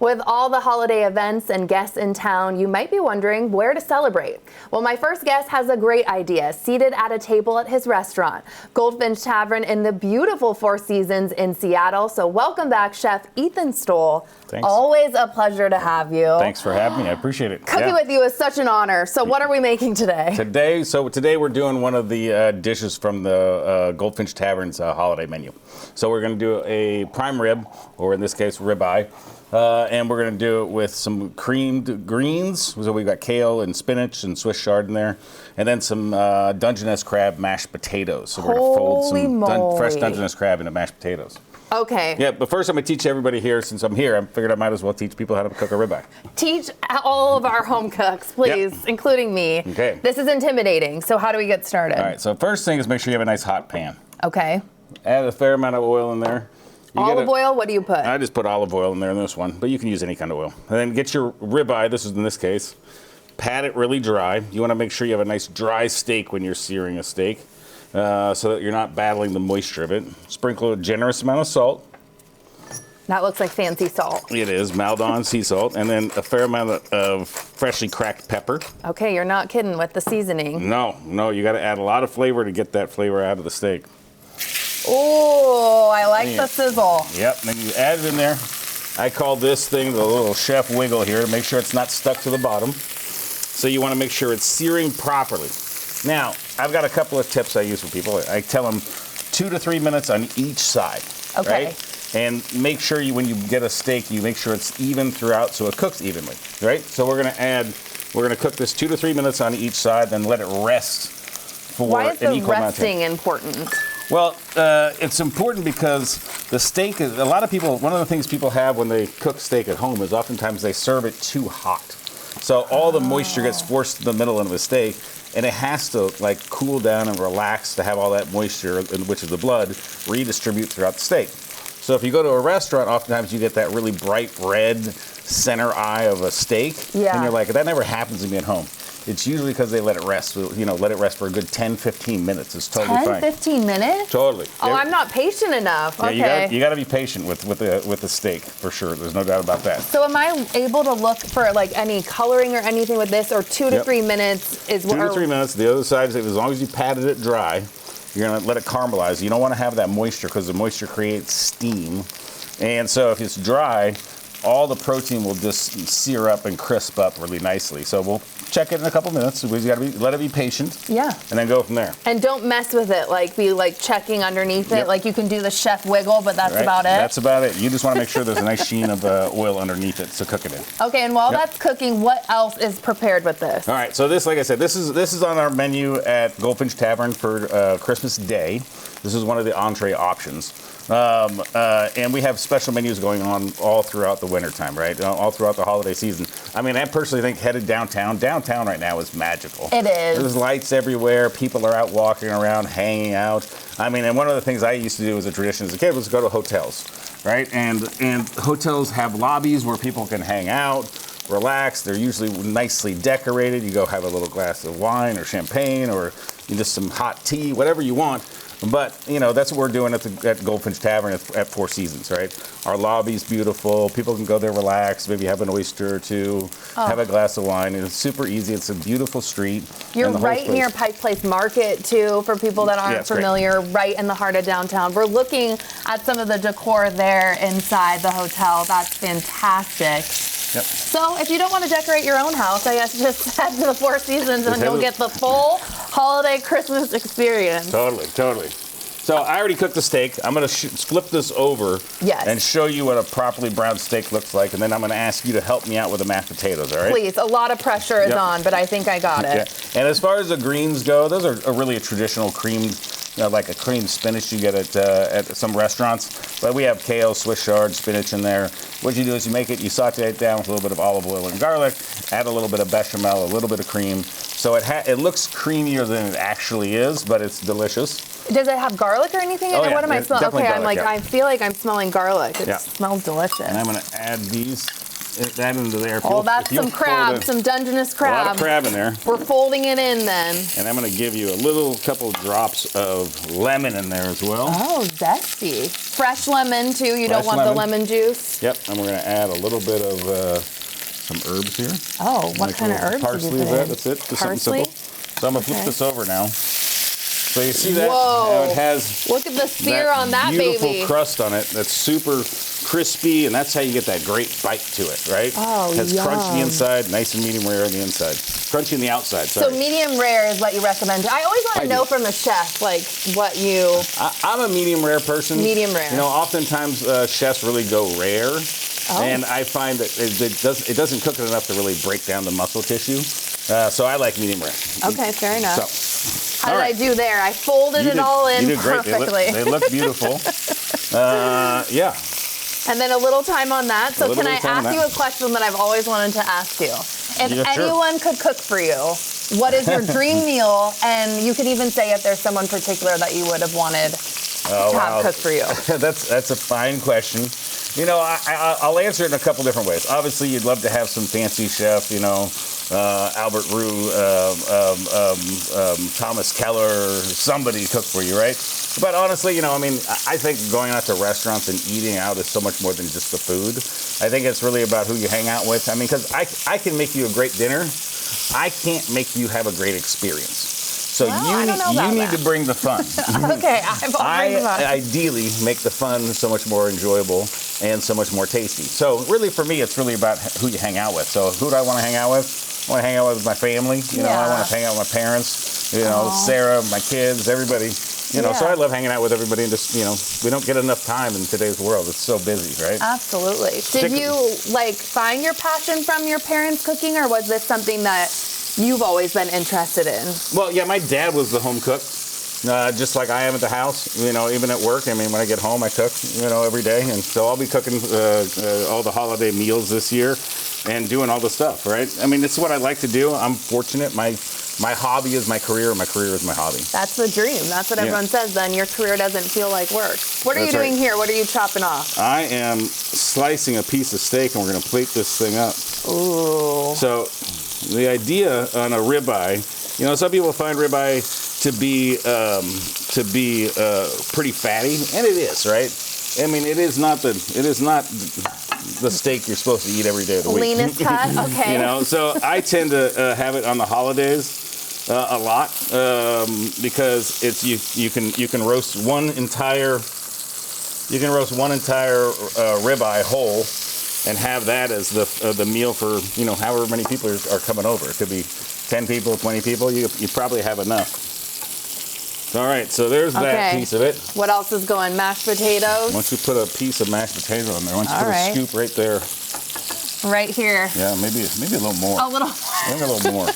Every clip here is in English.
With all the holiday events and guests in town, you might be wondering where to celebrate. Well, my first guest has a great idea, seated at a table at his restaurant, Goldfinch Tavern in the beautiful Four Seasons in Seattle. So welcome back, Chef Ethan Stowell. Thanks. Always a pleasure to have you. Thanks for having me. I appreciate it. Cooking with you is such an honor. So what are we making today? Today we're doing one of the dishes from the Goldfinch Tavern's holiday menu. So we're going to do a prime rib, or in this case, ribeye. And we're going to do it with some creamed greens. So we've got kale and spinach and Swiss chard in there. And then some Dungeness crab mashed potatoes. So we're going to fold some fresh Dungeness crab into mashed potatoes. Okay. Yeah, but first I'm going to teach everybody here, since I'm here, I figured I might as well teach people how to cook a ribeye. Teach all of our home cooks, please, including me. Okay. This is intimidating, so how do we get started? All right, so first thing is make sure you have a nice hot pan. Okay. Add a fair amount of oil in there. Olive oil? What do you put? I just put olive oil in there in this one, but you can use any kind of oil. And then get your ribeye, this is in this case, pat it really dry. You want to make sure you have a nice dry steak when you're searing a steak, so that you're not battling the moisture of it. Sprinkle a generous amount of salt. That looks like fancy salt. It is, Maldon sea salt, and then a fair amount of freshly cracked pepper. Okay, you're not kidding with the seasoning. No, you got to add a lot of flavor to get that flavor out of the steak. Oh, I like the sizzle. Yep, and then you add it in there. I call this thing the little chef wiggle here to make sure it's not stuck to the bottom. So you want to make sure it's searing properly. Now, I've got a couple of tips I use for people. I tell them 2 to 3 minutes on each side. Okay. Right? And make sure when you get a steak, you make sure it's even throughout so it cooks evenly. Right? So we're going to cook this 2 to 3 minutes on each side, then let it rest for Why is an the equal amount of time. resting important? Well, it's important because the steak is, one of the things people have when they cook steak at home is oftentimes they serve it too hot. So all the moisture gets forced to the middle of the steak, and it has to like cool down and relax to have all that moisture, which is the blood, redistribute throughout the steak. So if you go to a restaurant, oftentimes you get that really bright red center eye of a steak, and you're like, that never happens to me at home. It's usually because they let it rest. Let it rest for a good 10, 15 minutes. It's totally fine. 15 minutes? Totally. Oh, I'm not patient enough. Yeah, okay. you got to be patient with the steak for sure. There's no doubt about that. So am I able to look for like any coloring or anything with this, or 2 to 3 minutes is what? 2 to 3 minutes. The other side, as long as you patted it dry, you're gonna let it caramelize. You don't want to have that moisture because the moisture creates steam, and so if it's dry, all the protein will just sear up and crisp up really nicely. So we'll check it in a couple minutes. We got to let it be patient. Yeah. And then go from there. And don't mess with it. Like be like checking underneath it. Like you can do the chef wiggle, but that's about it. That's about it. You just want to make sure there's a nice sheen of oil underneath it to cook it in. Okay. And while that's cooking, what else is prepared with this? All right. So this, like I said, this is on our menu at Goldfinch Tavern for Christmas Day. This is one of the entree options. And we have special menus going on all throughout the wintertime, right? All throughout the holiday season. I mean, I personally think headed downtown right now is magical. It is. There's lights everywhere. People are out walking around, hanging out. I mean, and one of the things I used to do as a tradition as a kid was go to hotels, right? And hotels have lobbies where people can hang out, relax. They're usually nicely decorated. You go have a little glass of wine or champagne or just some hot tea, whatever you want. But, that's what we're doing at Goldfinch Tavern at Four Seasons, right? Our lobby's beautiful. People can go there, relax, maybe have an oyster or two, have a glass of wine. And it's super easy. It's a beautiful street. You're right near Pike Place Market, too, for people that aren't familiar, right in the heart of downtown. We're looking at some of the decor there inside the hotel. That's fantastic. Yep. So if you don't want to decorate your own house, I guess just head to the Four Seasons and you'll get the full holiday Christmas experience. Totally. So I already cooked the steak. I'm going to flip this over and show you what a properly browned steak looks like, and then I'm going to ask you to help me out with the mashed potatoes, all right? Please. A lot of pressure is on, but I think I got it. Yeah. And as far as the greens go, those are really a traditional creamed, like a creamed spinach you get at some restaurants. But we have kale, Swiss chard, spinach in there. What you do is you saute it down with a little bit of olive oil and garlic, add a little bit of bechamel, a little bit of cream. So it looks creamier than it actually is, but it's delicious. Does it have garlic or anything in it? What am I smelling? Okay, garlic, I feel like I'm smelling garlic. It smells delicious. And I'm going to add these that into there. Oh, that's some crab, some Dungeness crab. A lot of crab in there. We're folding it in then. And I'm going to give you a couple drops of lemon in there as well. Oh, zesty. Fresh lemon too. You don't want the lemon juice. Yep. And we're going to add a little bit of some herbs here. Oh, what kind of herbs parsley did you put in? That's it. Just Parsley? something simple. So I'm going to flip this over now. So you see that? Whoa. How it has look at the sear on that beautiful baby. crust on it. That's super crispy, and that's how you get that great bite to it, right? Oh, it has yum. crunch on the inside, nice and medium rare on the inside. Crunchy on the outside, sorry. So medium rare is what you recommend. I always want to know from a chef, like, what you... I'm a medium rare person. Medium rare. You know, oftentimes chefs really go rare. Oh. And I find that it doesn't cook it enough to really break down the muscle tissue. So I like medium rare. Okay, fair enough. So, how did I do there? I folded it all in perfectly. They look beautiful. Yeah. And then a little time on that. So can I ask you a question that I've always wanted to ask you? If anyone could cook for you, what is your dream meal? And you could even say if there's someone particular that you would have wanted to have cooked for you. That's a fine question. You know, I'll answer it in a couple different ways. Obviously, you'd love to have some fancy chef, you know, Albert Roux, Thomas Keller, somebody cook for you, right? But honestly, you know, I mean, I think going out to restaurants and eating out is so much more than just the food. I think it's really about who you hang out with. I mean, because I can make you a great dinner. I can't make you have a great experience. So you need to bring the fun. Okay, I'll bring the fun. Ideally make the fun so much more enjoyable and so much more tasty. So really for me, it's really about who you hang out with. So who do I want to hang out with? I want to hang out with my family. You know, I want to hang out with my parents. You know, Sarah, my kids, everybody. You know, so I love hanging out with everybody and just, you know, we don't get enough time in today's world. It's so busy, right? Absolutely. Did you, like, find your passion from your parents cooking, or was this something that you've always been interested in? Well, yeah, my dad was the home cook, just like I am at the house, you know, even at work. I mean, when I get home, I cook, you know, every day. And so I'll be cooking all the holiday meals this year and doing all the stuff, right? I mean, it's what I like to do. I'm fortunate. My hobby is my career, and my career is my hobby. That's the dream. That's what everyone says. Then your career doesn't feel like work. What are you doing here? What are you chopping off? I am slicing a piece of steak, and we're going to plate this thing up. Ooh. So the idea on a ribeye, you know, some people find ribeye to be pretty fatty, and it is, right? I mean, it is not the steak you're supposed to eat every day of the week. Leanest cut, okay. You know, so I tend to have it on the holidays a lot because it's you can roast one entire ribeye whole and have that as the meal for, you know, however many people are coming over. It could be 10 people, 20 people. You probably have enough. All right, so there's that piece of it. What else is going? Mashed potatoes? Once you put a piece of mashed potato in there, once you put a scoop right there. Right here. Yeah, maybe a little more. A little. Maybe a little more.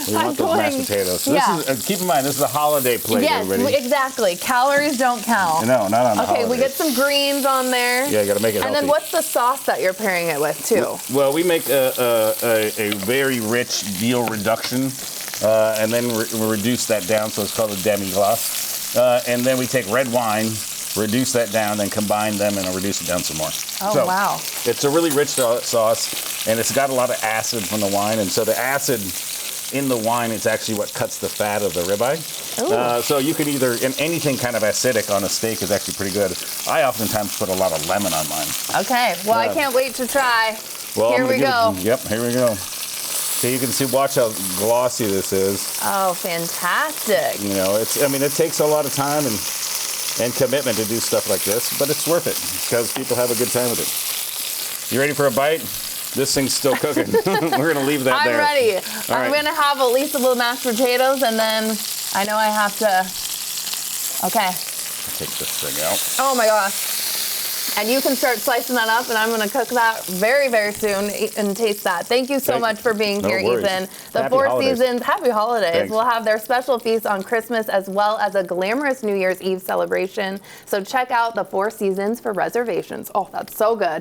We want those mashed potatoes. So this is, keep in mind, this is a holiday plate, everybody. Yes, exactly. Calories don't count. No, not on the holidays. Okay, we get some greens on there. Yeah, you got to make it healthy. And then what's the sauce that you're pairing it with, too? Well, we make a very rich veal reduction. And then we reduce that down, so it's called a demi-glace. And then we take red wine, reduce that down, then combine them and reduce it down some more. Oh, so wow. It's a really rich sauce, and it's got a lot of acid from the wine. And so the acid in the wine is actually what cuts the fat of the ribeye. So you could either, and anything kind of acidic on a steak is actually pretty good. I oftentimes put a lot of lemon on mine. Okay, well, I can't wait to try. Well, here we go. Yep, here we go. So you can see, watch how glossy this is. Oh, fantastic. You know, it takes a lot of time and commitment to do stuff like this, but it's worth it because people have a good time with it. You ready for a bite? This thing's still cooking. We're going to leave that there. I'm ready. All I'm right. going to have at least a little mashed potatoes, and then I know I have to, okay. Take this thing out. Oh my gosh. And you can start slicing that up, and I'm going to cook that very, very soon and taste that. Thank you so much for being here, Ethan. The Four Seasons, happy holidays, will have their special feast on Christmas as well as a glamorous New Year's Eve celebration. So check out the Four Seasons for reservations. Oh, that's so good.